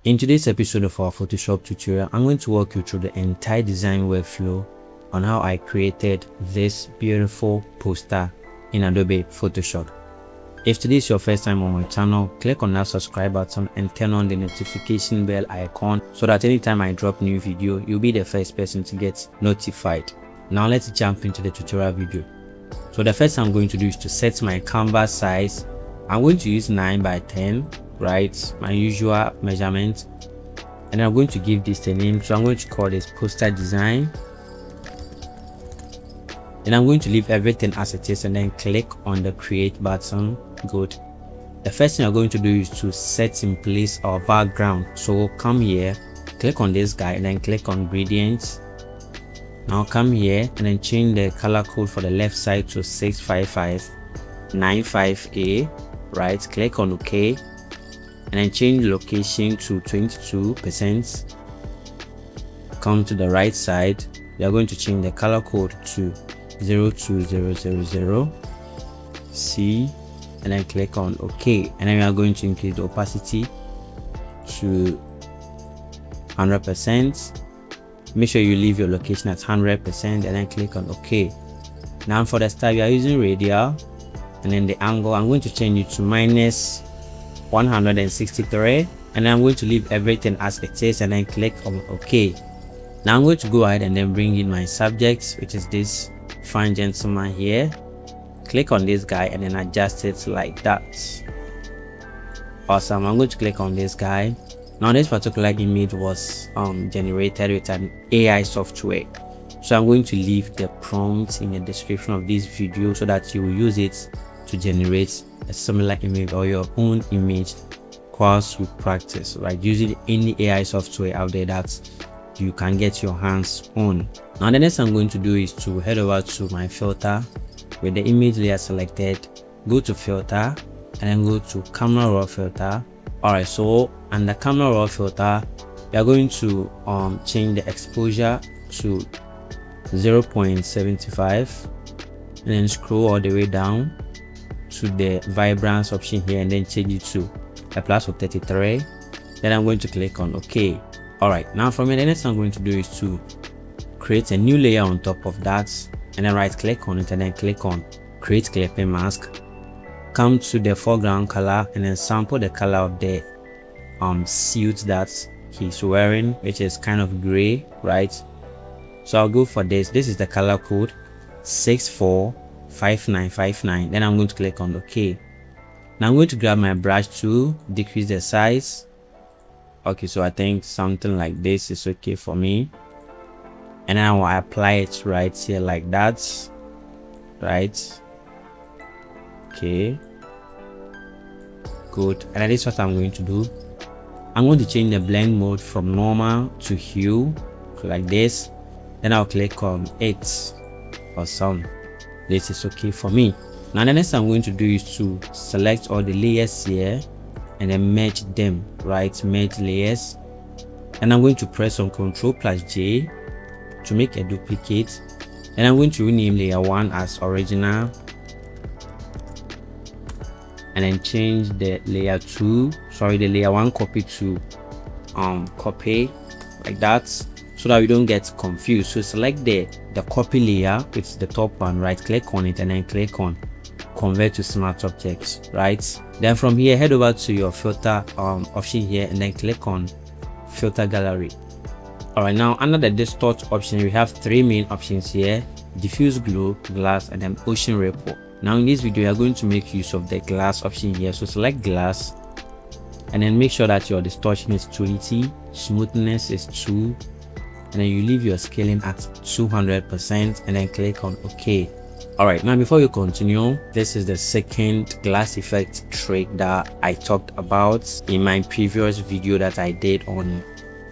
In today's episode of our Photoshop tutorial, I'm going to walk you through the entire design workflow on how I created this beautiful poster in Adobe Photoshop. If today is your first time on my channel, click on that subscribe button and turn on the notification bell icon so that anytime I drop new video, you'll be the first person to get notified. Now let's jump into the tutorial video. So the first thing I'm going to do is to set my canvas size. I'm going to use 9 by 10, right? My usual measurement. And I'm going to give this a name. So I'm going to call this poster design. And I'm going to leave everything as it is and then click on the create button. Good. The first thing I'm going to do is to set in place our background. So come here, click on this guy and then click on gradients. Now come here and then change the color code for the left side to 65595A, right? Click on OK and then change location to 22%. Come to the right side, we are going to change the color code to 02000 C and then click on OK, and then we are going to increase the opacity to 100%. Make sure you leave your location at 100% and then click on OK. Now for the style, we are using radial, and then the angle I'm going to change it to -163, and then I'm going to leave everything as it is and then click on OK. Now I'm going to go ahead and then bring in my subject, which is this fine gentleman here. Click on this guy and then adjust it like that. Awesome. I'm going to click on this guy. Now this particular image was generated with an AI software, so I'm going to leave the prompt in the description of this video so that you will use it to generate a similar image or your own image whilst you practice, right? Using any AI software out there that you can get your hands on. Now the next I'm going to do is to head over to my filter with the image layer selected, go to filter and then go to camera raw filter. Alright, so under camera raw filter, we are going to change the exposure to 0.75 and then scroll all the way down to the vibrance option here and then change it to a plus of 33. Then I'm going to click on OK. Alright, now from here, the next thing I'm going to do is to create a new layer on top of that and then right click on it and then click on create clipping mask. Come to the foreground color and then sample the color of the suit that he's wearing, which is kind of gray, right? So I'll go for this. This is the color code 645959. Then I'm going to click on OK. Now I'm going to grab my brush tool, decrease the size. Okay, so I think something like this is okay for me, and now I apply it right here like that, right? Okay, good. And that is what I'm going to do. I'm going to change the blend mode from normal to hue like this. Then I'll click on it. Awesome, this is okay for me. Now the next thing I'm going to do is to select all the layers here and then merge them, right? Merge layers, and I'm going to press on Ctrl+J to make a duplicate, and I'm going to rename layer 1 as original and then change the layer 2, the layer 1 copy to copy like that, so that we don't get confused. So select the copy layer, which is the top one, right? Click on it and then click on convert to smart objects, right? Then from here, head over to your filter option here and then click on filter gallery. Alright, now under the distort option, we have 3 main options here: diffuse glow, glass, and then ocean ripple. Now in this video, we are going to make use of the glass option here. So select glass and then make sure that your distortion is 280, smoothness is 2, and then you leave your scaling at 200% and then click on OK. Alright, now before you continue, this is the second glass effect trick that I talked about in my previous video that I did on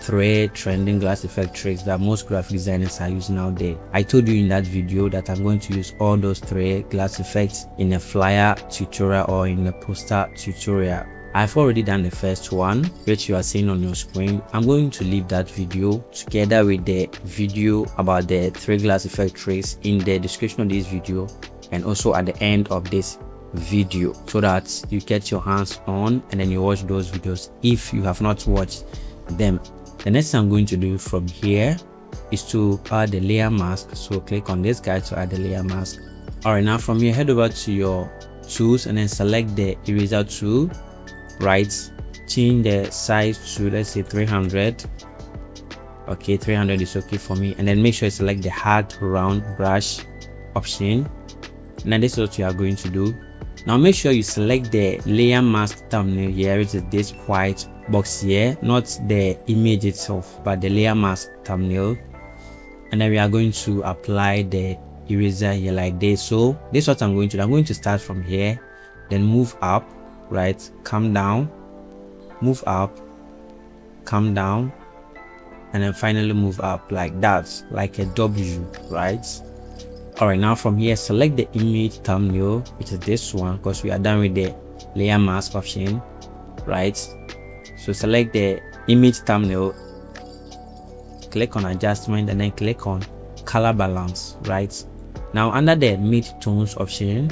3 trending glass effect tricks that most graphic designers are using out there. I told you in that video that I'm going to use all those 3 glass effects in a flyer tutorial or in a poster tutorial. I've already done the first one, which you are seeing on your screen. I'm going to leave that video together with the video about the 3 glass effect tricks in the description of this video and also at the end of this video so that you get your hands on and then you watch those videos if you have not watched them. The next thing I'm going to do from here is to add the layer mask. So click on this guy to add the layer mask. All right, now from here, head over to your tools and then select the eraser tool, right? Change the size to, let's say, 300. Okay, 300 is okay for me. And then make sure you select the hard round brush option. And then this is what you are going to do. Now make sure you select the layer mask thumbnail here, which is this white box here, not the image itself, but the layer mask thumbnail. And then we are going to apply the eraser here like this. So this is what I'm going to do. I'm going to start from here, then move up, right? Come down, move up, come down, and then finally move up like that, like a W, right? All right, now from here, select the image thumbnail, which is this one, because we are done with the layer mask option, right? So select the image thumbnail, click on adjustment, and then click on color balance, right? Now under the mid-tones option,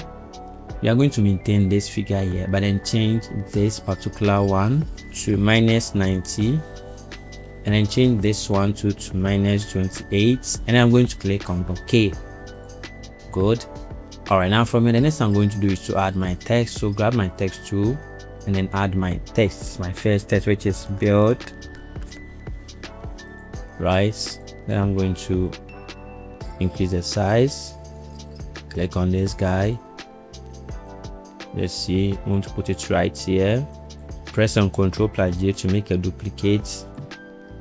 we are going to maintain this figure here, but then change this particular one to -90, and then change this one to -28, and I'm going to click on OK. Good. All right, now from here, the next thing I'm going to do is to add my text. So grab my text tool and then add my text, my first text, which is build, right? Then I'm going to increase the size, click on this guy. Let's see, I want to put it right here. Press on Ctrl+J to make a duplicate,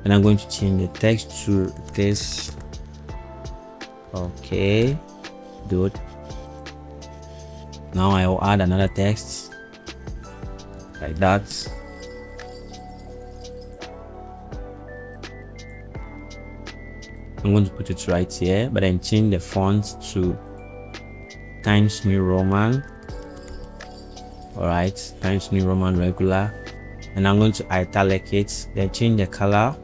and I'm going to change the text to this. Okay, good. Now I will add another text like that. I'm going to put it right here, but then change the font to Times New Roman. All right, Times New Roman regular, and I'm going to italic it, then change the color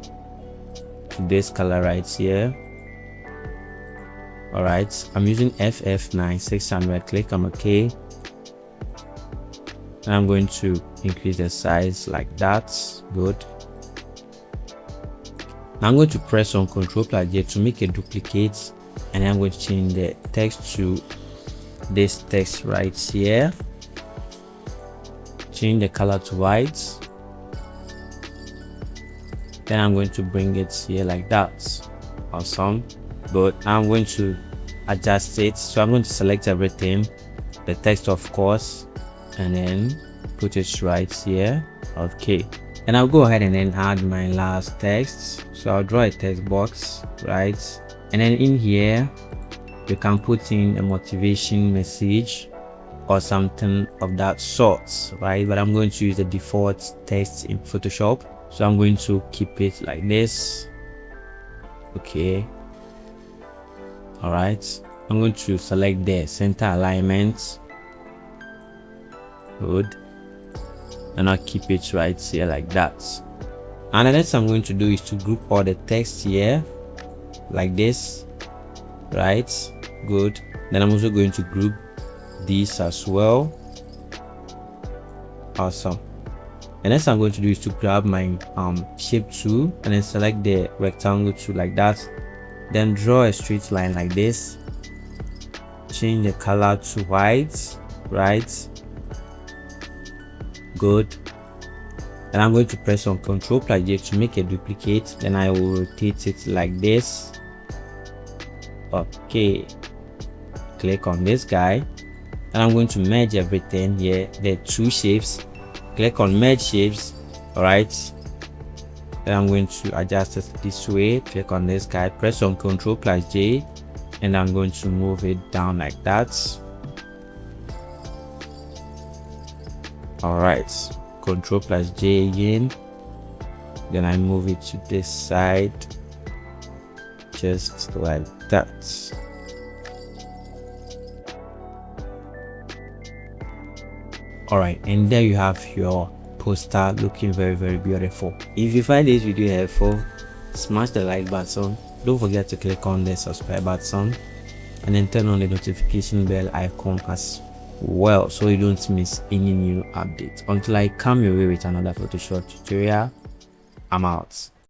to this color right here. All right, I'm using FF9600. Click on OK, and I'm going to increase the size like that. Good. Now I'm going to press on Ctrl+J to make a duplicate, and I'm going to change the text to this text right here. Change the color to white. Then I'm going to bring it here like that. Awesome. But I'm going to adjust it. So I'm going to select everything, the text of course, and then put it right here. Okay. And I'll go ahead and then add my last text. So I'll draw a text box, right? And then in here, you can put in a motivation message or something of that sort, right? But I'm going to use the default text in Photoshop. So I'm going to keep it like this. Okay. All right. I'm going to select the center alignment. Good. And I'll keep it right here like that. And the next thing I'm going to do is to group all the text here like this, right? Good. Then I'm also going to group these as well. Awesome. The next thing I'm going to do is to grab my shape tool and then select the rectangle tool like that. Then draw a straight line like this. Change the color to white, right? Good. And I'm going to press on Ctrl+J to make a duplicate. Then I will rotate it like this. Okay. Click on this guy. And I'm going to merge everything here. The two shapes. Click on merge shapes. Alright. Then I'm going to adjust it this way. Click on this guy. Press on Ctrl+J. And I'm going to move it down like that. Alright. Ctrl+J again. Then I move it to this side. Just like that. Alright, and there you have your poster looking very, very beautiful. If you find this video helpful, smash the like button. Don't forget to click on the subscribe button and then turn on the notification bell icon as well so you don't miss any new updates. Until I come your way with another Photoshop tutorial, I'm out.